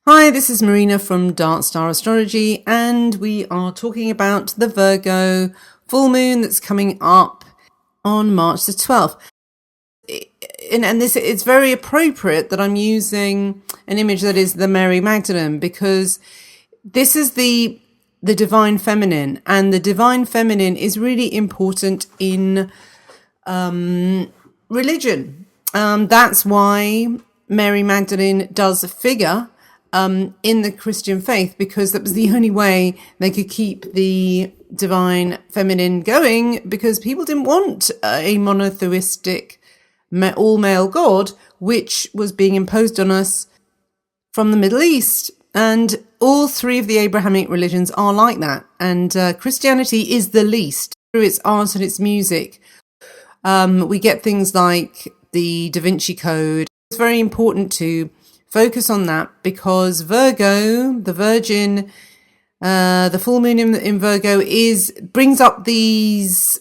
Hi, this is Marina from Dark Star Astrology, and we are talking about the Virgo full moon that's coming up on March the 12th. And this, it's very appropriate that I'm using an image that is the Mary Magdalene, because this is the divine feminine, and the divine feminine is really important in religion. That's why Mary Magdalene does figure in the Christian faith, because that was the only way they could keep the divine feminine going, because people didn't want a monotheistic all-male god, which was being imposed on us from the Middle East. And all three of the Abrahamic religions are like that. And Christianity is the least. Through its art and its music, we get things like the Da Vinci Code. It's very important to focus on that, because Virgo, the Virgin, the full moon in Virgo brings up these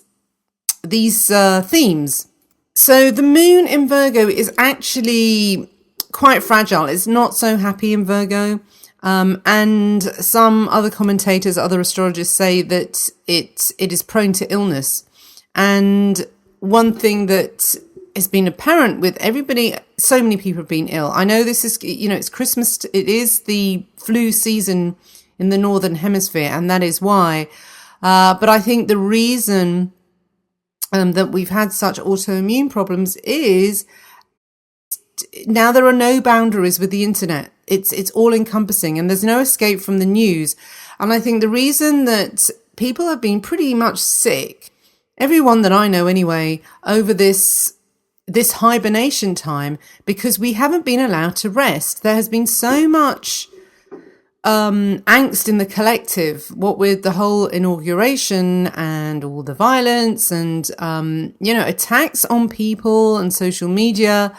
themes. So the moon in Virgo is actually quite fragile. It's not so happy in Virgo. And some other commentators, other astrologers say that it is prone to illness. And one thing that has been apparent with everybody, so many people have been ill. I know this is, it's Christmas. It is the flu season in the Northern Hemisphere, and that is why. But I think the reason that we've had such autoimmune problems is now there are no boundaries with the internet. It's all encompassing, and there's no escape from the news. And I think the reason that people have been pretty much sick, everyone that I know anyway, over this hibernation time, because we haven't been allowed to rest. There has been so much angst in the collective, what with the whole inauguration and all the violence and attacks on people and social media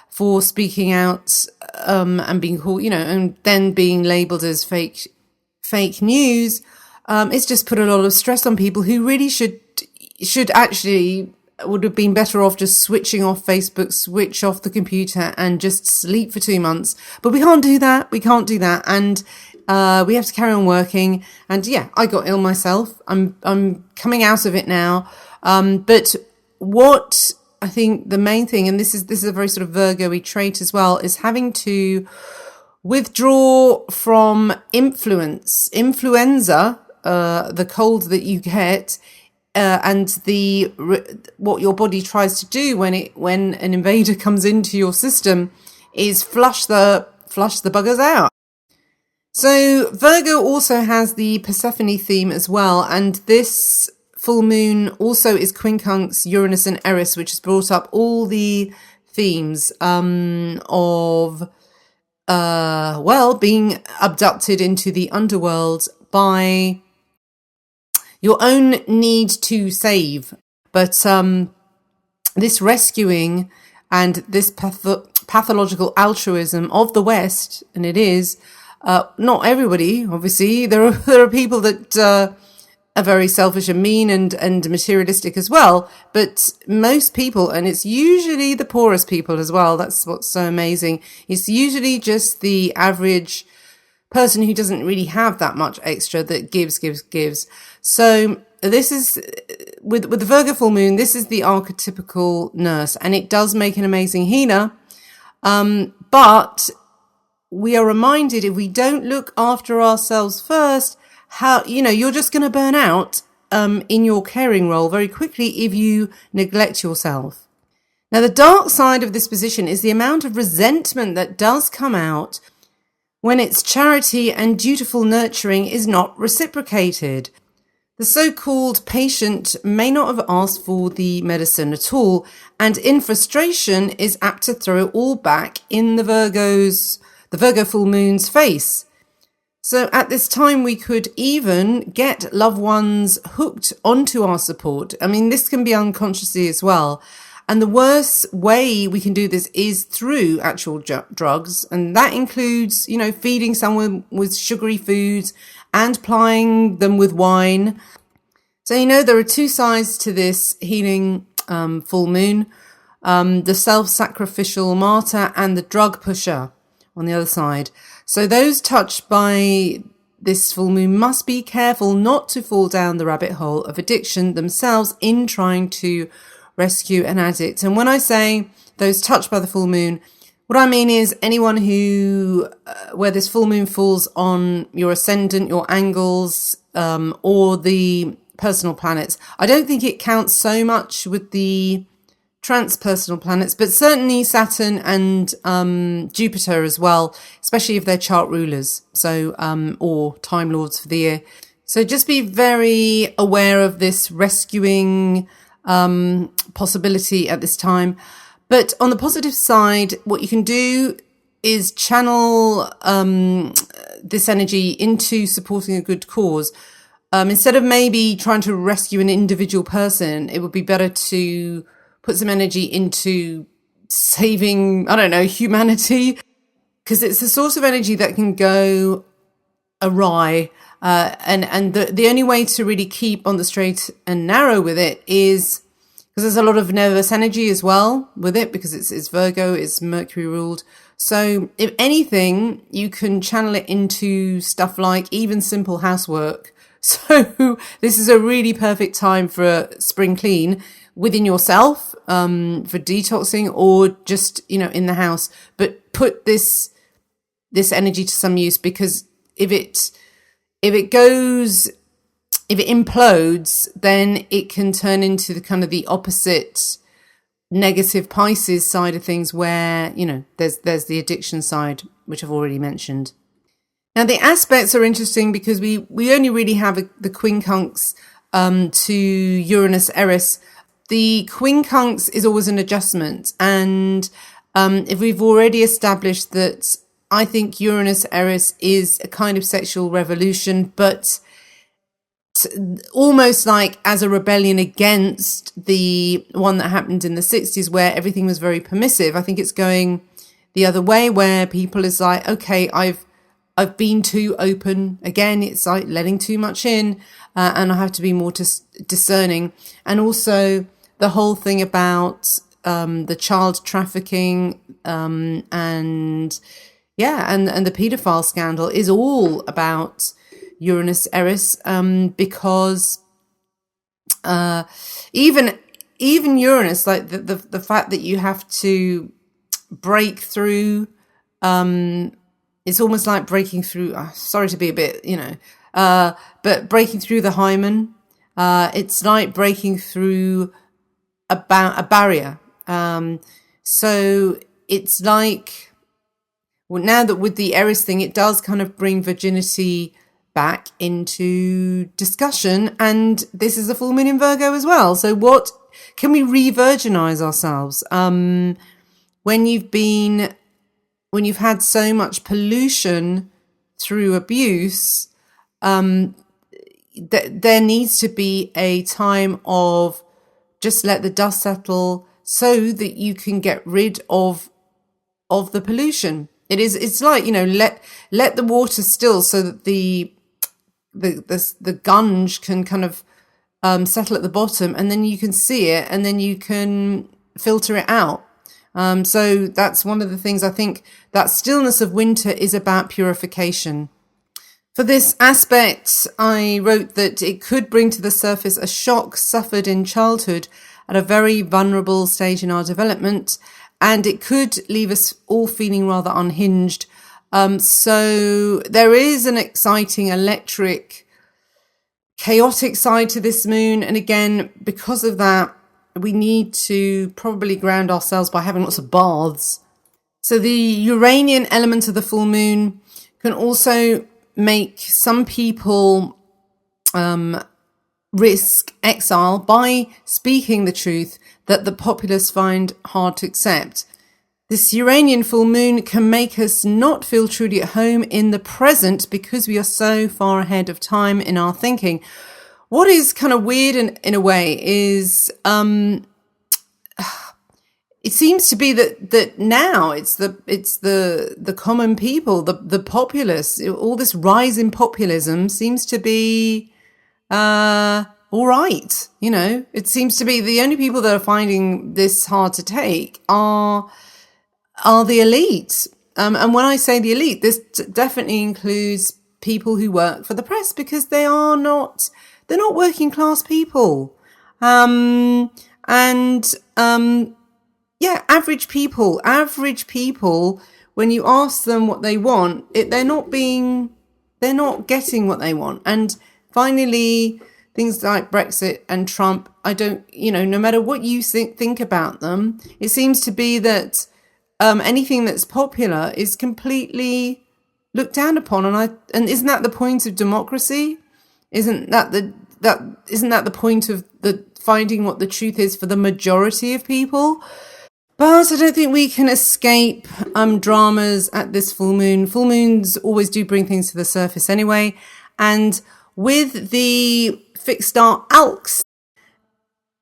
for speaking out and being called, and then being labeled as fake news. It's just put a lot of stress on people who really should actually would have been better off just switching off Facebook, switch off the computer, and just sleep for 2 months. But we can't do that. And we have to carry on working. And yeah, I got ill myself. I'm coming out of it now. But what I think the main thing, and this is a very sort of Virgo-y trait as well, is having to withdraw from influenza, the cold that you get, and what your body tries to do when an invader comes into your system is flush the buggers out. So Virgo also has the Persephone theme as well, and this full moon also is quincunx, Uranus and Eris, which has brought up all the themes of being abducted into the underworld by your own need to save. But this rescuing and this pathological altruism of the West, and it is not everybody, obviously. There are people that are very selfish and mean and materialistic as well. But most people, and it's usually the poorest people as well. That's what's so amazing. It's usually just the average person who doesn't really have that much extra that gives. So this is with the Virgo full moon, this is the archetypical nurse, and it does make an amazing healer. But we are reminded, if we don't look after ourselves first, how, you're just going to burn out in your caring role very quickly if you neglect yourself. Now, the dark side of this position is the amount of resentment that does come out when its charity and dutiful nurturing is not reciprocated. The so-called patient may not have asked for the medicine at all, and in frustration is apt to throw it all back in the Virgo full moon's face. So at this time, we could even get loved ones hooked onto our support. I mean, this can be unconsciously as well. And the worst way we can do this is through actual drugs. And that includes, feeding someone with sugary foods and plying them with wine. So, there are two sides to this healing full moon. The self-sacrificial martyr and the drug pusher. on the other side. So those touched by this full moon must be careful not to fall down the rabbit hole of addiction themselves in trying to rescue an addict. And when I say those touched by the full moon, what I mean is anyone who, where this full moon falls on your ascendant, your angles, or the personal planets. I don't think it counts so much with the transpersonal planets, but certainly Saturn and Jupiter as well, especially if they're chart rulers, so or time lords for the year. So just be very aware of this rescuing possibility at this time. But on the positive side, what you can do is channel this energy into supporting a good cause. Instead of maybe trying to rescue an individual person, it would be better to put some energy into saving, I don't know, humanity, because it's a source of energy that can go awry. And the only way to really keep on the straight and narrow with it is, because there's a lot of nervous energy as well with it, because it's Virgo, it's Mercury ruled. So if anything, you can channel it into stuff like even simple housework. So this is a really perfect time for a spring clean within yourself, for detoxing, or just, in the house. But put this energy to some use, because if it implodes, then it can turn into the opposite negative Pisces side of things, where, there's the addiction side, which I've already mentioned. Now, the aspects are interesting because we only really have the quincunx to Uranus Eris. The quincunx is always an adjustment. And if we've already established that I think Uranus Eris is a kind of sexual revolution, but almost like as a rebellion against the one that happened in the 60s, where everything was very permissive. I think it's going the other way, where people is like, okay, I've been too open. Again, it's like letting too much in, and I have to be more discerning. And also the whole thing about the child trafficking and the paedophile scandal is all about Uranus Eris, because even Uranus, like the fact that you have to break through, it's almost like breaking through, sorry to be a bit, but breaking through the hymen, it's like breaking through a barrier. So it's like, well, now that with the Eris thing, it does kind of bring virginity back into discussion. And this is a full moon in Virgo as well. So what can we re-virginize ourselves? When you've had so much pollution through abuse, there needs to be a time of just let the dust settle so that you can get rid of the pollution. It's like, let the water still so that the gunge can kind of settle at the bottom, and then you can see it, and then you can filter it out. So that's one of the things. I think that stillness of winter is about purification. For this aspect, I wrote that it could bring to the surface a shock suffered in childhood at a very vulnerable stage in our development, and it could leave us all feeling rather unhinged. So there is an exciting, electric, chaotic side to this moon. And again, because of that, we need to probably ground ourselves by having lots of baths. So the Uranian element of the full moon can also make some people risk exile by speaking the truth that the populace find hard to accept. This Uranian full moon can make us not feel truly at home in the present because we are so far ahead of time in our thinking. What is kind of weird in a way is it seems to be that now it's the common people, the populace, all this rise in populism seems to be all right. It seems to be the only people that are finding this hard to take are the elite. And when I say the elite, this definitely includes people who work for the press, because they're not working class people. Average people, when you ask them what they want, they're not getting what they want. And finally, things like Brexit and Trump, no matter what you think about them, it seems to be that anything that's popular is completely looked down upon. And isn't that the point of democracy? Isn't that the point of the finding what the truth is for the majority of people? But I don't think we can escape dramas at this full moon. Full moons always do bring things to the surface anyway. And with the fixed star Alkes,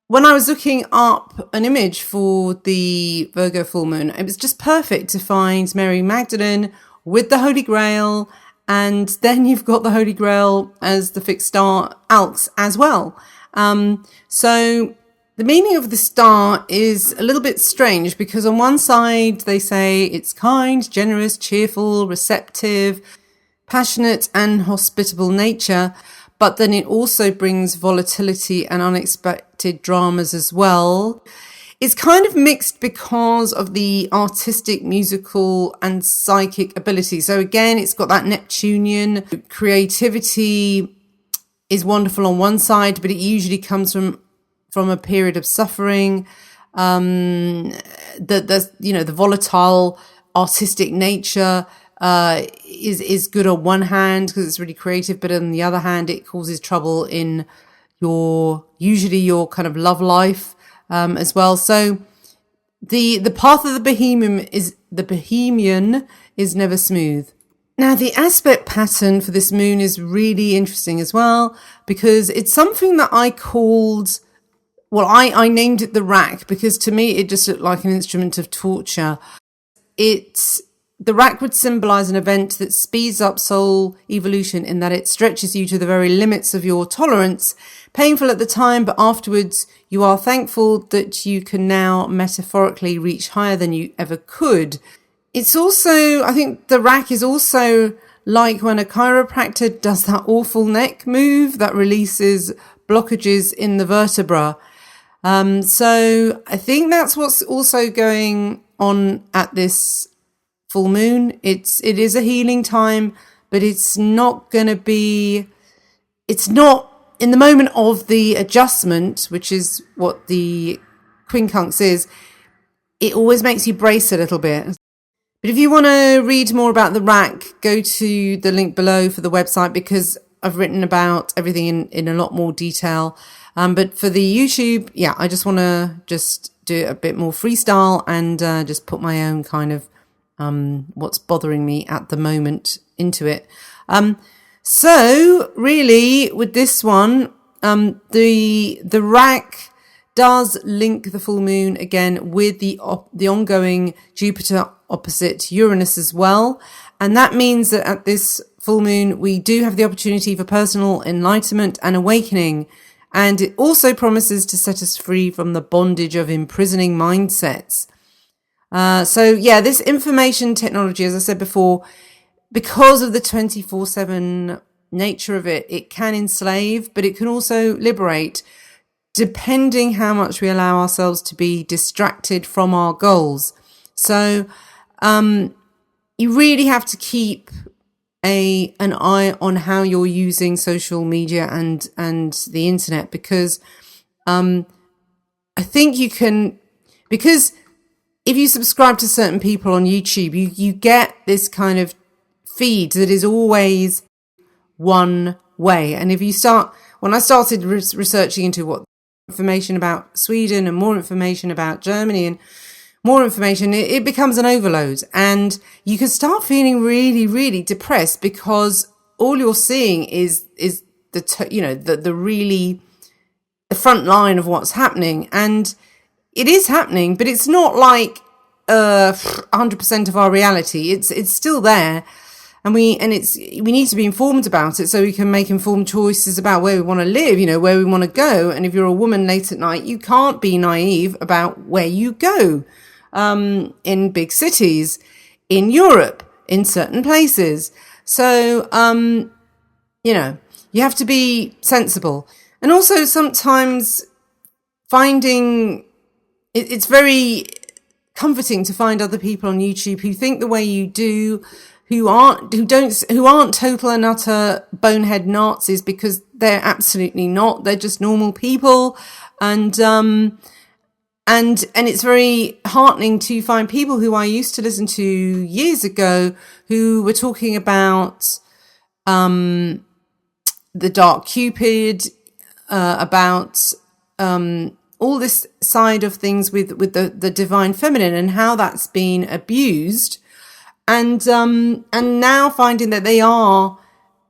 when I was looking up an image for the Virgo full moon, it was just perfect to find Mary Magdalene with the Holy Grail, and then you've got the Holy Grail as the fixed star Alkes as well. So the meaning of the star is a little bit strange, because on one side they say it's kind, generous, cheerful, receptive, passionate and hospitable nature, but then it also brings volatility and unexpected dramas as well. It's kind of mixed because of the artistic, musical and psychic ability. So again, it's got that Neptunian creativity is wonderful on one side, but it usually comes from a period of suffering. The volatile artistic nature is good on one hand because it's really creative, but on the other hand, it causes trouble in your kind of love life as well. So the path of the Bohemian is never smooth. Now, the aspect pattern for this moon is really interesting as well, because it's something that I called, I named it the rack, because to me it just looked like an instrument of torture. The rack would symbolize an event that speeds up soul evolution in that it stretches you to the very limits of your tolerance. Painful at the time, but afterwards you are thankful that you can now metaphorically reach higher than you ever could. It's also, I think the rack is also like when a chiropractor does that awful neck move that releases blockages in the vertebra. So I think that's what's also going on at this full moon. It is a healing time, but it's not in the moment of the adjustment, which is what the quincunx is. It always makes you brace a little bit. But if you want to read more about the rack, go to the link below for the website, because I've written about everything in a lot more detail. But for the YouTube, I just want to do a bit more freestyle and just put my own kind of what's bothering me at the moment into it. So really with this one, the rack does link the full moon again with the ongoing Jupiter opposite Uranus as well. And that means that at this full moon, we do have the opportunity for personal enlightenment and awakening. And it also promises to set us free from the bondage of imprisoning mindsets. This information technology, as I said before, because of the 24/7 nature of it, it can enslave, but it can also liberate, depending how much we allow ourselves to be distracted from our goals. So you really have to keep an eye on how you're using social media and the internet, because I think you can, because if you subscribe to certain people on YouTube, you get this kind of feed that is always one way. And when I started researching into what information about Sweden and more information about Germany and more information, it becomes an overload, and you can start feeling really, really depressed, because all you're seeing is the front line of what's happening. And it is happening, but it's not like 100% of our reality. It's still there, and we need to be informed about it so we can make informed choices about where we want to live, where we want to go. And if you're a woman late at night, you can't be naive about where you go. In big cities, in Europe, in certain places. So, you have to be sensible. And also sometimes finding, it's very comforting to find other people on YouTube who think the way you do, who aren't total and utter bonehead Nazis, because they're absolutely not. They're just normal people. And it's very heartening to find people who I used to listen to years ago who were talking about the dark Cupid, about all this side of things with the divine feminine and how that's been abused, and now finding that they are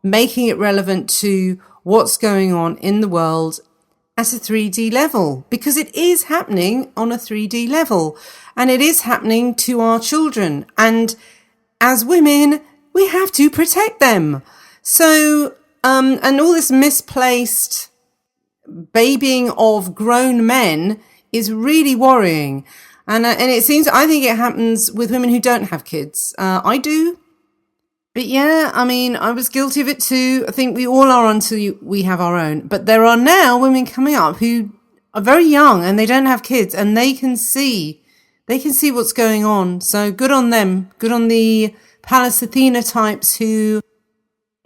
making it relevant to what's going on in the world at a 3D level, because it is happening on a 3D level, and it is happening to our children, and as women we have to protect them. So and all this misplaced babying of grown men is really worrying, and it seems, I think it happens with women who don't have kids. I do, but yeah, I mean, I was guilty of it too. I think we all are until we have our own. But there are now women coming up who are very young and they don't have kids, and they can see what's going on. So good on them. Good on the Palace Athena types who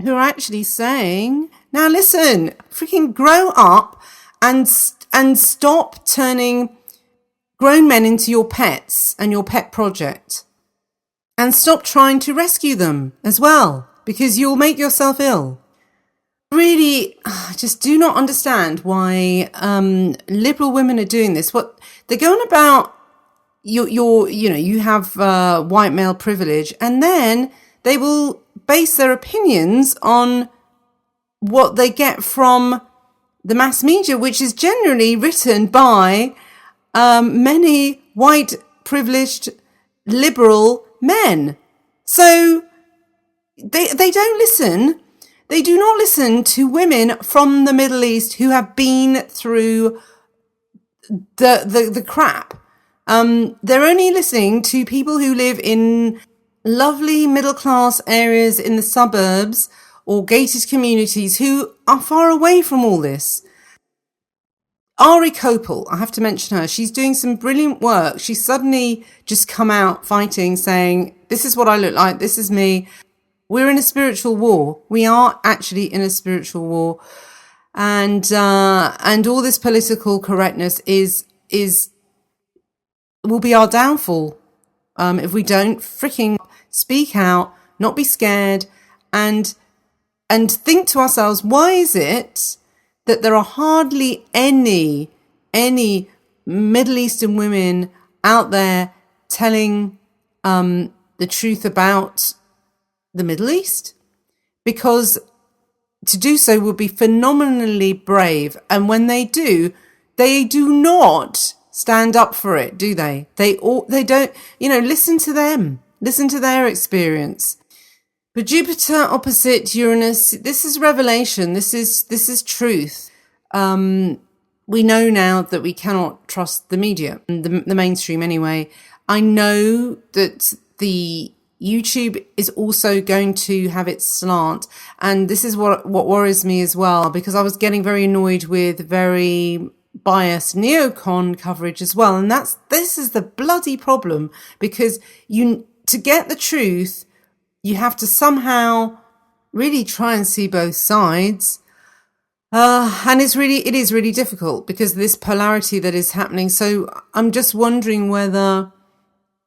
are actually saying, now listen, freaking grow up and stop turning grown men into your pets and your pet project. And stop trying to rescue them as well, because you'll make yourself ill. Really, I just do not understand why liberal women are doing this. What they're going about, you have white male privilege, and then they will base their opinions on what they get from the mass media, which is generally written by many white privileged liberal men. So they don't listen. They do not listen to women from the Middle East who have been through the crap. They're only listening to people who live in lovely middle class areas in the suburbs or gated communities who are far away from all this. Ari Kopel, I have to mention her. She's doing some brilliant work. She's suddenly just come out fighting, saying, this is what I look like. This is me. We're in a spiritual war. We are actually in a spiritual war. And all this political correctness will be our downfall. If we don't freaking speak out, not be scared, and think to ourselves, why is it that there are hardly any Middle Eastern women out there telling the truth about the Middle East? Because to do so would be phenomenally brave, and when they do not stand up for it, do they? They don't, listen to them, listen to their experience. But Jupiter opposite Uranus, this is revelation. This is truth. We know now that we cannot trust the media, the mainstream anyway. I know that the YouTube is also going to have its slant, and this is what worries me as well, because I was getting very annoyed with very biased neocon coverage as well, and this is the bloody problem, because to get the truth, you have to somehow really try and see both sides. And it is really difficult because of this polarity that is happening. So I'm just wondering whether,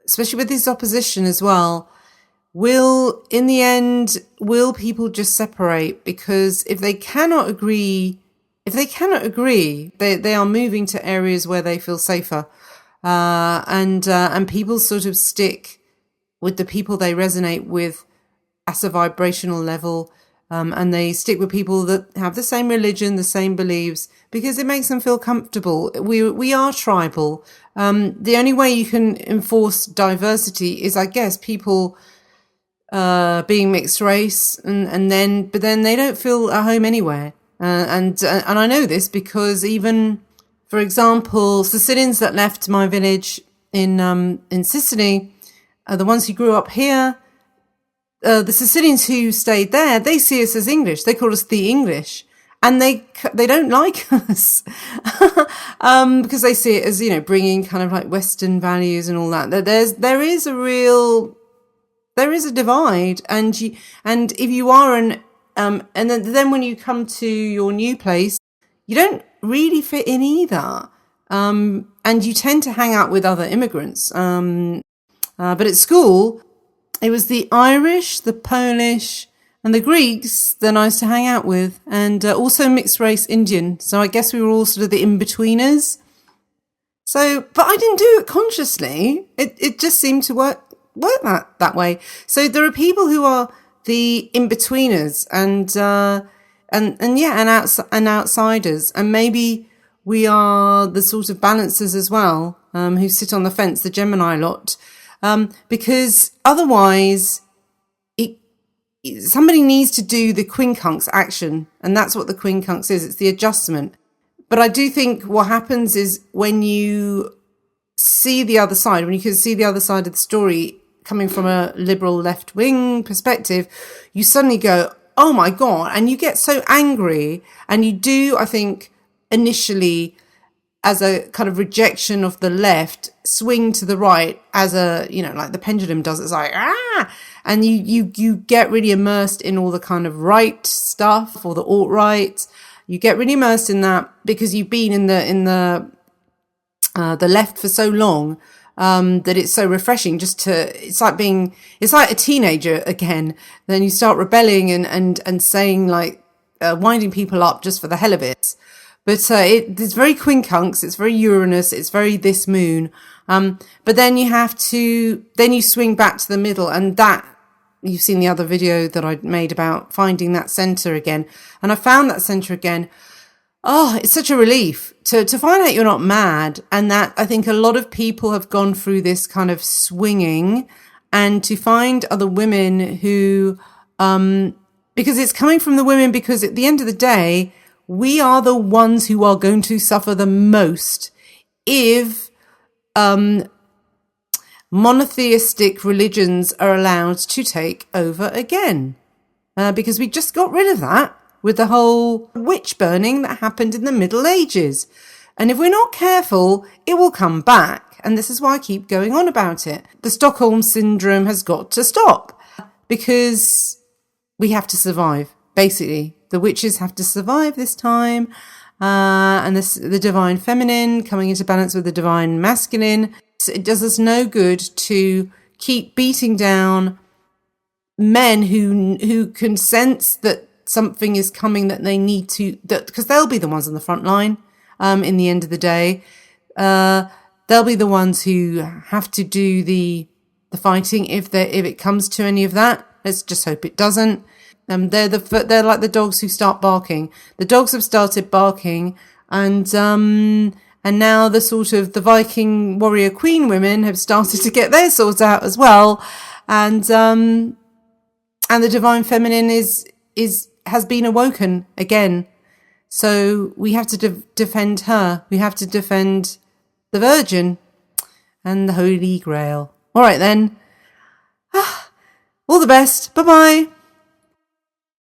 especially with this opposition as well, in the end, will people just separate? Because if they cannot agree, they are moving to areas where they feel safer. And people sort of stick with the people they resonate with at a vibrational level, and they stick with people that have the same religion, the same beliefs, because it makes them feel comfortable. We are tribal. The only way you can enforce diversity is, I guess, people being mixed race, but then they don't feel at home anywhere. And I know this because even, for example, Sicilians that left my village in Sicily, the ones who grew up here, the Sicilians who stayed there, they see us as English. They call us the English. And they don't like us because they see it as, you know, bringing kind of like Western values and all that. There is a divide, and if you are and then when you come to your new place, you don't really fit in either, and you tend to hang out with other immigrants. But at school, it was the Irish, the Polish, and the Greeks they're nice to hang out with, and also mixed race Indian. So I guess we were all sort of the in-betweeners. So, but I didn't do it consciously. It just seemed to work that way. So there are people who are the in-betweeners and outsiders, and maybe we are the sort of balancers as well, who sit on the fence, the Gemini lot, because otherwise somebody needs to do the quincunx action, and that's what the quincunx is. It's the adjustment. But I do think what happens is when you see the other side, when you can see the other side of the story coming from a liberal left-wing perspective, you suddenly go, oh my God, and you get so angry, and you do, I think, initially, as a kind of rejection of the left, swing to the right as a, you know, like the pendulum does. It's like, and you get really immersed in all the kind of right stuff, or the alt-right. You get really immersed in that because you've been in the left for so long, that it's so refreshing it's like a teenager again. Then you start rebelling and saying like, winding people up just for the hell of it. But it's very quincunx, it's very Uranus, it's very this moon. But then you swing back to the middle, and that, you've seen the other video that I made about finding that center again. And I found that center again. Oh, it's such a relief to find out you're not mad. And that I think a lot of people have gone through this kind of swinging, and to find other women who, because it's coming from the women, because at the end of the day, we are the ones who are going to suffer the most if monotheistic religions are allowed to take over again. Because we just got rid of that with the whole witch burning that happened in the Middle Ages. And if we're not careful, it will come back. And this is why I keep going on about it. The Stockholm Syndrome has got to stop, because we have to survive, basically. The witches have to survive this time, and the divine feminine coming into balance with the divine masculine. So it does us no good to keep beating down men who can sense that something is coming, that they need to, because they'll be the ones on the front line. In the end of the day, they'll be the ones who have to do the fighting if it comes to any of that. Let's just hope it doesn't. They're like the dogs who start barking. The dogs have started barking, and now the sort of the Viking warrior queen women have started to get their swords out as well, and the divine feminine has been awoken again. So we have to defend her. We have to defend the Virgin and the Holy Grail. All right then. All the best. Bye bye.